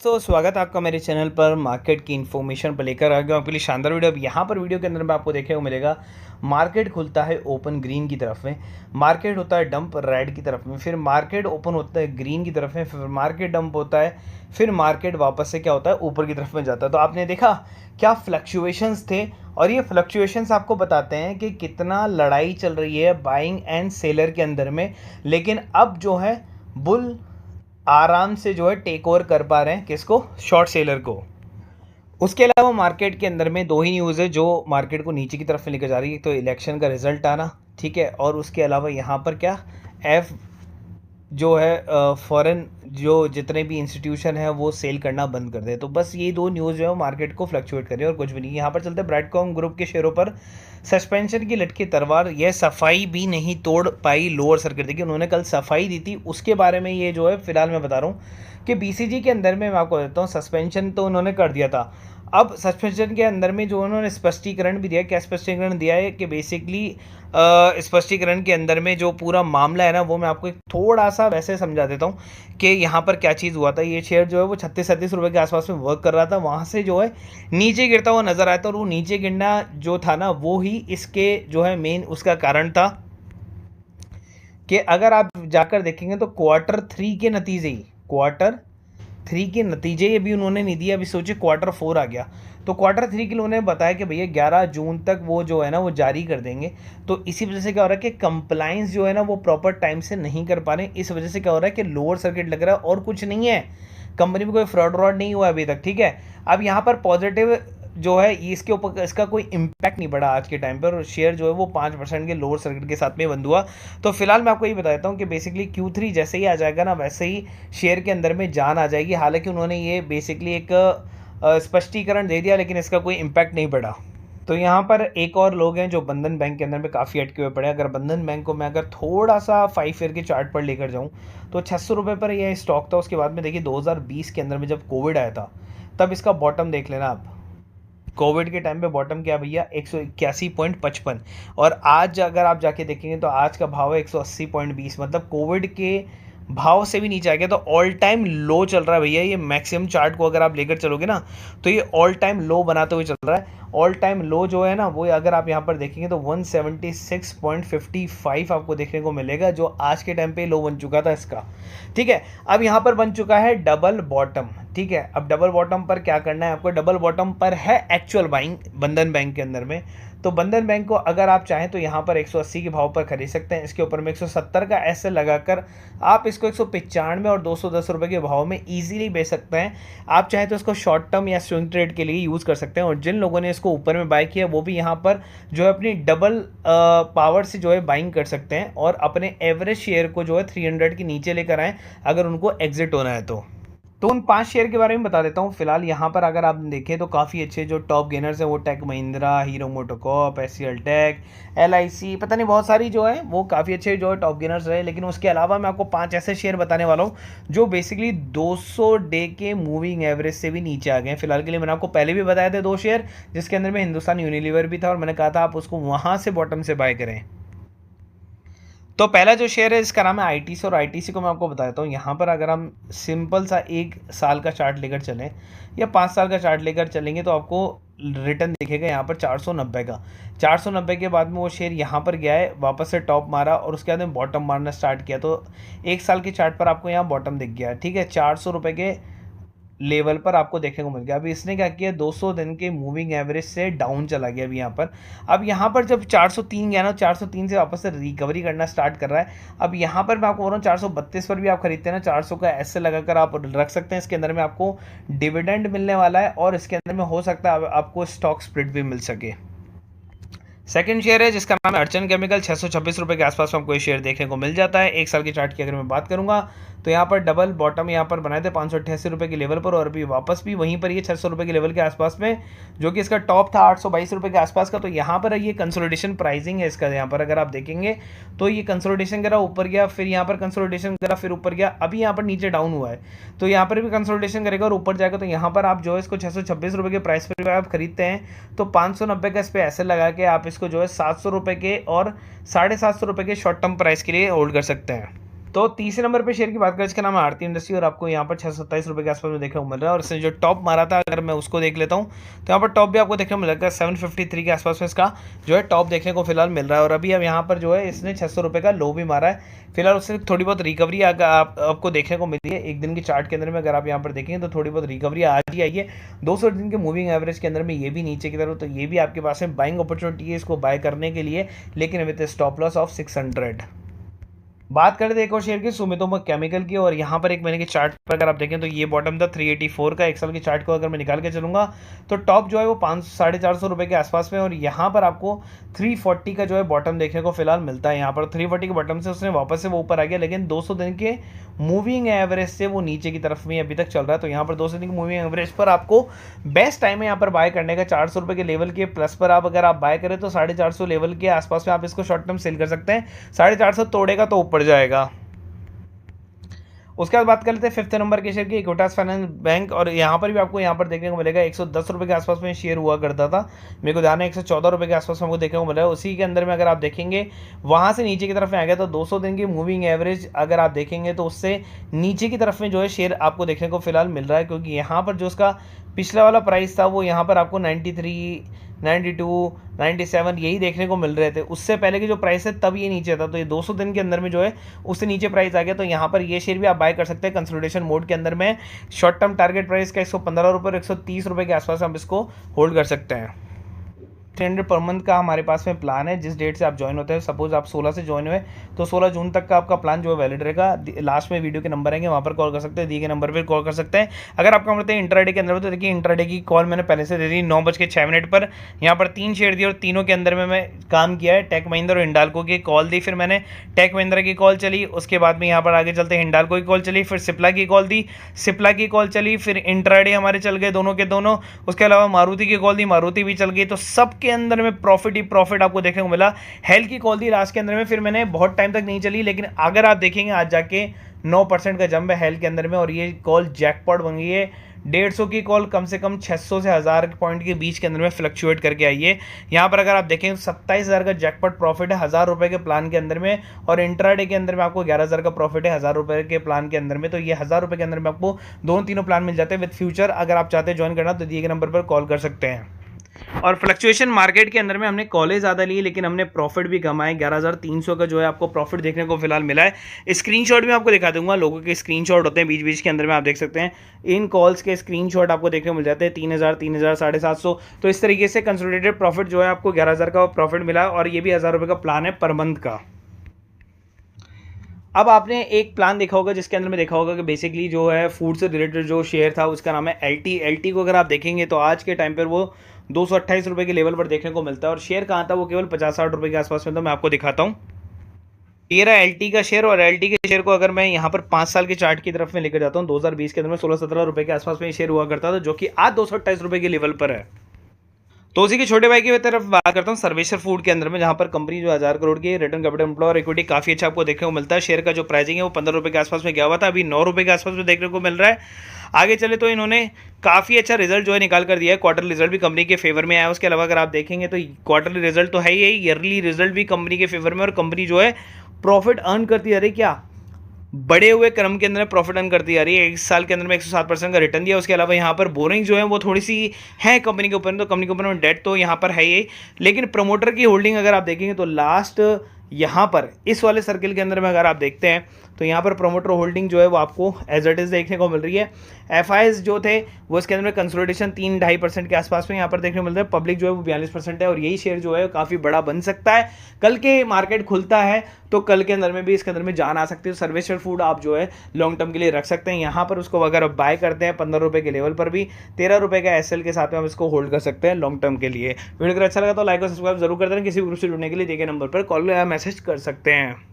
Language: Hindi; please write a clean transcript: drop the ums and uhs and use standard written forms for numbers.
दोस्तों स्वागत है आपका मेरे चैनल पर मार्केट की इन्फॉर्मेशन पर लेकर आ गया हूँ आपके लिए शानदार वीडियो। अब यहाँ पर वीडियो के अंदर में आपको देखने को मिलेगा मार्केट खुलता है ओपन ग्रीन की तरफ में, मार्केट होता है डंप रेड की तरफ में, फिर मार्केट ओपन होता है ग्रीन की तरफ में, फिर मार्केट डंप होता है, फिर मार्केट वापस से क्या होता है ऊपर की तरफ में जाता है। तो आपने देखा क्या फ्लक्चुएशंस थे, और ये फ्लक्चुएशंस आपको बताते हैं कि कितना लड़ाई चल रही है बाइंग एंड सेलर के अंदर में। लेकिन अब जो है बुल आराम से जो है टेक ओवर कर पा रहे हैं, किसको? शॉर्ट सेलर को। उसके अलावा मार्केट के अंदर में दो ही न्यूज़ है जो मार्केट को नीचे की तरफ में लेकर जा रही है। तो इलेक्शन का रिजल्ट आना, ठीक है, और उसके अलावा यहाँ पर क्या एफ जो है फॉरेन जो जितने भी इंस्टीट्यूशन है वो सेल करना बंद कर दे। तो बस ये दो न्यूज़ जो है वो मार्केट को फ्लक्चुएट कर रही है और कुछ भी नहीं। यहाँ पर चलते ब्राइटकॉम ग्रुप के शेयरों पर सस्पेंशन की लटकी तलवार, यह सफाई भी नहीं तोड़ पाई लोअर सर्किट। देखिए उन्होंने कल सफाई दी थी, उसके बारे में ये जो है फिलहाल मैं बता रहा हूँ कि बीसीजी के अंदर में मैं आपको देता हूँ सस्पेंशन तो उन्होंने कर दिया था। अब सस्पेंशन के अंदर में जो उन्होंने स्पष्टीकरण भी दिया, क्या स्पष्टीकरण दिया है कि बेसिकली स्पष्टीकरण के अंदर में जो पूरा मामला है ना वो मैं आपको एक थोड़ा सा वैसे समझा देता हूँ कि यहाँ पर क्या चीज़ हुआ था। ये शेयर जो है वो 36-37 रुपये के आसपास में वर्क कर रहा था, वहाँ से जो है नीचे गिरता हुआ नजर आया था, और वो नीचे गिरना जो था ना वो ही इसके जो है मेन उसका कारण था कि अगर आप जाकर देखेंगे तो क्वार्टर 3 के नतीजे ये भी उन्होंने नहीं दिए। अभी सोचिए क्वार्टर 4 आ गया, तो क्वार्टर 3 के लिए उन्होंने बताया कि भैया 11 जून तक वो जो है ना वो जारी कर देंगे। तो इसी वजह से क्या हो रहा है कि कंप्लाइंस जो है ना वो प्रॉपर टाइम से नहीं कर पा रहे। इस वजह से क्या हो रहा है कि लोअर सर्किट लग रहा है और कुछ नहीं है, कंपनी में कोई फ्रॉड व्रॉड नहीं हुआ अभी तक, ठीक है। अब यहाँ पर पॉजिटिव जो है इसके ऊपर इसका कोई इम्पैक्ट नहीं पड़ा आज के टाइम पर, और शेयर जो है वो 5% के लोअर सर्किट के साथ में बंद हुआ। तो फिलहाल मैं आपको ये बता देता हूँ कि बेसिकली Q3 जैसे ही आ जाएगा ना वैसे ही शेयर के अंदर में जान आ जाएगी। हालांकि उन्होंने ये बेसिकली एक स्पष्टीकरण दे दिया, लेकिन इसका कोई इम्पैक्ट नहीं पड़ा। तो यहाँ पर एक और लोग हैं जो बंधन बैंक के अंदर में काफ़ी अटके हुए पड़े हैं। अगर बंधन बैंक को मैं अगर थोड़ा सा 5 ईयर के चार्ट पर लेकर जाऊँ तो 600 रुपये पर यह स्टॉक था। उसके बाद में देखिए 2020 के अंदर में जब कोविड आया था तब इसका बॉटम देख लेना आप। कोविड के टाइम पे बॉटम क्या भैया 181.55, और आज अगर आप जाके देखेंगे तो आज का भाव है 180.20, मतलब कोविड के भाव से भी नीचे आ गया। तो ऑल टाइम लो चल रहा है भैया ये। मैक्सिमम चार्ट को अगर आप लेकर चलोगे ना तो ये ऑल टाइम लो बनाते हुए चल रहा है। ऑल टाइम लो जो है ना वो अगर आप यहाँ पर देखेंगे तो 176.55 आपको देखने को मिलेगा, जो आज के टाइम पे लो बन चुका था इसका, ठीक है। अब यहाँ पर बन चुका है डबल बॉटम, ठीक है। अब डबल बॉटम पर क्या करना है आपको? डबल बॉटम पर है एक्चुअल बाइंग बंधन बैंक के अंदर में। तो बंधन बैंक को अगर आप चाहें तो यहाँ पर 180 के भाव पर खरीद सकते हैं। इसके ऊपर में 170 का ऐसे लगाकर आप इसको 195 और 210 रुपये के भाव में इजीली बेच सकते हैं। आप चाहें तो इसको शॉर्ट टर्म या स्विंग ट्रेड के लिए यूज़ कर सकते हैं, और जिन लोगों ने इसको ऊपर में बाय किया वो भी यहाँ पर जो है अपनी डबल पावर से जो है बाइंग कर सकते हैं और अपने एवरेज शेयर को जो है 300 के नीचे लेकर आएँ अगर उनको एग्जिट होना है तो उन 5 शेयर के बारे में बता देता हूँ। फिलहाल यहाँ पर अगर आप देखें तो काफ़ी अच्छे जो टॉप गेनर्स हैं वो Tech Mahindra, Hero MotoCorp, HCL Tech, LIC, पता नहीं बहुत सारी जो है वो काफ़ी अच्छे जो है टॉप गेनर्स रहे। लेकिन उसके अलावा मैं आपको 5 ऐसे शेयर बताने वाला हूँ जो बेसिकली 200 डे के मूविंग एवरेज से भी नीचे आ गए हैं। फिलहाल के लिए मैंने आपको पहले भी बताया था 2 शेयर, जिसके अंदर में हिंदुस्तान यूनिलीवर भी था, और मैंने कहा था आप उसको वहाँ से बॉटम से बाय करें। तो पहला जो शेयर है इसका नाम है आईटीसी, और आईटीसी को मैं आपको बताता हूँ। यहाँ पर अगर हम सिंपल सा 1 साल का चार्ट लेकर चलें या 5 साल का चार्ट लेकर चलेंगे तो आपको रिटर्न दिखेगा यहाँ पर 490 का। 490 के बाद में वो शेयर यहाँ पर गया है, वापस से टॉप मारा और उसके बाद में बॉटम मारना स्टार्ट किया। तो 1 साल के चार्ट पर आपको यहाँ बॉटम दिख गया, ठीक है, 400 रुपये के लेवल पर आपको देखने को मिल गया। अभी इसने क्या किया, 200 दिन के मूविंग एवरेज से डाउन चला गया अभी यहाँ पर। अब यहाँ पर जब 403 गया ना, 403 से वापस से रिकवरी करना स्टार्ट कर रहा है। अब यहाँ पर मैं आपको बोल रहा हूँ 432 पर भी आप खरीदते हैं ना, 400 का ऐसे लगाकर आप रख सकते हैं। इसके अंदर में आपको डिविडेंड मिलने वाला है और इसके अंदर में हो सकता है आपको स्टॉक स्प्लिट भी मिल सके। सेकंड शेयर है जिसका नाम है अर्चन केमिकल, 626 रुपये के आसपास में आपको ये शेयर देखने को मिल जाता है। 1 साल की चार्ट की अगर मैं बात करूंगा तो यहाँ पर डबल बॉटम यहाँ पर बनाए थे 588 रुपये के लेवल पर, और अभी वापस भी वहीं पर ये 600 रुपये के लेवल के आसपास में, जो कि इसका टॉप था 822 रुपये के आसपास का। तो यहाँ पर ये कंसोलिडेशन प्राइसिंग है इसका। यहाँ पर अगर आप देखेंगे तो ये कंसोलिडेशन करा, ऊपर गया, फिर यहाँ पर कंसोलिडेशन करा, फिर ऊपर गया, अभी यहाँ पर नीचे डाउन हुआ है। तो यहाँ पर भी कंसोलिडेशन करेगा और ऊपर जाएगा। तो यहाँ पर आप जो है इसको 626 रुपये के प्राइस पर आप खरीदते हैं तो 590 का इस पर ऐसे लगा के आप इसको जो है 700 रुपये के और 750 रुपये के शॉर्ट टर्म प्राइस के लिए होल्ड कर सकते हैं। तो तीसरे नंबर पे शेयर की बात करें, इसका नाम है आरती इंडस्ट्री और आपको यहाँ पर 627 रुपये के आसपास में देखने को मिल रहा है। और इसने जो टॉप मारा था, अगर मैं उसको देख लेता हूँ तो यहाँ पर टॉप भी आपको देखने को मिलेगा 753 के आसपास में इसका जो है टॉप देखने को फिलहाल मिल रहा है। और अभी अब यहाँ पर जो है इसने 600 रुपये का लो भी मारा है। फिलहाल उससे थोड़ी बहुत रिकवरी आपको देखने को मिली है एक दिन की चार्ट के अंदर में। अगर आप यहाँ पर देखेंगे तो थोड़ी बहुत रिकवरी आज ही आई है 200 दिन के मूविंग एवरेज के अंदर में, ये भी नीचे की तरफ। तो ये भी आपके पास में बाइंग अपॉर्चुनिटी है इसको बाय करने के लिए, लेकिन विद स्टॉप लॉस ऑफ 600। बात करें तो एक और शेयर की, सुमितोमो केमिकल की। और यहाँ पर एक महीने के चार्ट पर अगर आप देखें तो ये बॉटम था 384 का। एक साल की चार्ट को अगर मैं निकाल के चलूंगा तो टॉप जो है वो 450 रुपये के आसपास में, और यहाँ पर आपको 340 का जो है बॉटम देखने को फिलहाल मिलता है। यहाँ पर 340 के बॉटम से उसने वापस से वो ऊपर आ गया, लेकिन 200 दिन के मूविंग एवरेज से वो नीचे की तरफ में अभी तक चल रहा है। तो यहाँ पर 200 दिन की मूविंग एवरेज पर आपको बेस्ट टाइम है यहाँ पर बाय करने का। 400 रुपये के लेवल के प्लस पर आप अगर आप बाय करें तो 450 लेवल के आसपास में आप इसको शॉर्ट टर्म सेल कर सकते हैं। 450 तोड़ेगा तो ऊपर जाएगा। उसके बाद बात कर लेते हैं फिफ्थ नंबर के शेयर की, इक्विटास फाइनेंस बैंक। और यहाँ पर भी आपको यहाँ पर देखने को मिलेगा 110 रुपये के आसपास में शेयर हुआ करता था। मेरे को ध्यान है 114 रुपये के आसपास में हमको देखने को मिला है। उसी के अंदर में अगर आप देखेंगे वहाँ से नीचे की तरफ में आ गया। तो 200 दिन की मूविंग एवरेज अगर आप देखेंगे तो उससे नीचे की तरफ में जो है शेयर आपको देखने को फिलहाल मिल रहा है, क्योंकि यहाँ पर जो उसका पिछला वाला प्राइस था वो यहाँ पर आपको 93, 92, 97 यही देखने को मिल रहे थे। उससे पहले की जो प्राइस है तब ये नीचे था। तो ये 200 दिन के अंदर में जो है उससे नीचे प्राइस आ गया। तो यहाँ पर ये शेयर भी आप बाय कर सकते हैं कंसोलिडेशन मोड के अंदर में। शॉर्ट टर्म टारगेट प्राइस का 115 रुपये और 130 रुपये के आसपास हम इसको होल्ड कर सकते हैं। 300 पर मंथ का हमारे पास में प्लान है। जिस डेट से आप ज्वाइन होते हैं, सपोज आप 16 से ज्वाइन हुए तो 16 जून तक का आपका प्लान जो है वैलिड रहेगा। लास्ट में वीडियो के नंबर आएंगे, वहाँ पर कॉल कर सकते हैं, दिए गए नंबर पर कॉल कर सकते हैं। अगर आपका मतलब इंट्राडे के अंदर में, तो देखिए इंट्राडे की कॉल मैंने पहले से दे दी 9:06 पर। यहाँ पर 3 शेयर दिए और तीनों के अंदर में मैं काम किया है। टेक महिंद्रा और हिंडाल्को की कॉल दी, फिर मैंने टेक महिंद्रा की कॉल चली, उसके बाद में यहाँ पर आगे चलते हिंडाल्को की कॉल चली, फिर सिप्ला की कॉल दी, सिप्ला की कॉल चली, फिर इंट्राडे हमारे चल गए दोनों के दोनों। उसके अलावा मारुति की कॉल दी, मारुति भी चल गई। तो सबके अंदर में प्रॉफिट आपको देखने को मिला। हेल की कॉल दी लास्ट के अंदर में, फिर मैंने बहुत टाइम तक नहीं चली, लेकिन अगर आप देखेंगे आज जाके 9% का जंप है हेल के अंदर में, और ये कॉल जैकपॉट बन गई है। 150 की कॉल कम से कम 600 से 1000 पॉइंट के बीच के अंदर में फ्लक्चुएट करके आई है। यहाँ पर अगर आप देखें 27,000 का जैकपॉट प्रॉफिट है 1000 रुपये के प्लान के अंदर में, और इंट्राडे के अंदर में आपको 11,000 का प्रॉफिट है 1000 रुपये के प्लान के अंदर में। तो ये 1000 रुपये के अंदर में आपको दोनों तीनों प्लान मिल जाते हैं विद फ्यूचर। अगर आप चाहते हैं ज्वाइन करना तो दिए गए नंबर पर कॉल कर सकते हैं। और फ्लक्चुएशन मार्केट के अंदर में हमने कॉलेज ज़्यादा लिए, लेकिन हमने प्रॉफिट भी कमाए। 11,300 का जो है आपको प्रॉफिट देखने को फिलहाल मिला है। स्क्रीनशॉट भी आपको दिखा दूंगा, लोगों के स्क्रीनशॉट होते हैं बीच बीच के अंदर में, आप देख सकते हैं इन कॉल्स के स्क्रीनशॉट आपको देखने को मिल जाते हैं। 3,000, 3,000, 750। तो इस तरीके से कंसोलिडेटेड प्रॉफिट जो है आपको 11,000 का प्रॉफिट मिला, और ये भी 1000 रुपये का प्लान है पर मंथ का। अब आपने एक प्लान देखा होगा जिसके अंदर में देखा होगा कि बेसिकली जो है फूड से रिलेटेड जो शेयर था उसका नाम है एलटी को अगर आप देखेंगे तो आज के टाइम पर वो 228 रुपये के लेवल पर देखने को मिलता है। और शेयर कहाँ था, वो केवल 50-60 रुपये के आसपास में। तो मैं आपको दिखाता हूँ, ये रहा एलटी का शेयर। और एलटी के शेयर को अगर मैं यहाँ पर 5 साल के चार्ट की तरफ में लेकर जाता हूँ, 2020 के अंदर में 16-17 रुपये के आसपास में ये शेयर हुआ करता था, जो कि आज 228 रुपये के लेवल पर है। तो उसी के छोटे भाई की तरफ बात करता हूँ सर्वेश्वर फूड के अंदर में, जहाँ पर कंपनी जो 1000 करोड़ की रिटर्न कैपिटल एम्प्लॉय और इक्विटी काफ़ी अच्छा आपको देखने को मिलता है। शेयर का जो प्राइसिंग है वो 15 रुपये के आसपास में गया हुआ था, अभी 9 रुपये के आसपास में देखने को मिल रहा है। आगे चले तो इन्होंने काफ़ी अच्छा रिजल्ट जो है निकाल कर दिया है। क्वार्टरली रिजल्ट भी कंपनी के फेवर में आया है। उसके अलावा अगर आप देखेंगे तो क्वार्टरली रिजल्ट तो है ही, ईयरली रिजल्ट भी कंपनी के फेवर में, और कंपनी जो है प्रॉफिट अर्न करती है। क्या बड़े हुए क्रम के अंदर प्रॉफिट अर्न करती आ रही है। 1 साल के अंदर में 107% का रिटर्न दिया। उसके अलावा यहाँ पर बोरिंग जो है वो थोड़ी सी है कंपनी के ऊपर, तो कंपनी के ऊपर में डेट तो यहाँ पर है ही, लेकिन प्रमोटर की होल्डिंग अगर आप देखेंगे तो लास्ट यहाँ पर इस वाले सर्किल के अंदर में अगर आप देखते हैं तो यहाँ पर प्रोमोटर होल्डिंग जो है वो आपको एज इट इज़ देखने को मिल रही है। एफआईएस जो थे वो इसके अंदर में कंसोलिडेशन 3-2.5% के आसपास में यहाँ पर देखने को मिलता है। पब्लिक जो है वो 42% है, और यही शेयर जो है काफ़ी बड़ा बन सकता है। कल के मार्केट खुलता है तो कल के अंदर में भी इसके अंदर में जान आ सकती है। सर्वेश्वर फूड आप जो है लॉन्ग टर्म के लिए रख सकते हैं। यहाँ पर उसको अगर आप बाय करते हैं 15 रुपये के लेवल पर भी, 13 रुपये का एसएल के साथ में हम इसको होल्ड कर सकते हैं लॉन्ग टर्म के लिए। वीडियो अगर अच्छा लगा तो लाइक और सब्सक्राइब जरूर कर दें। किसी भी ग्रुप से जुड़ने के लिए दिए गए नंबर पर कॉल या मैसेज कर सकते हैं।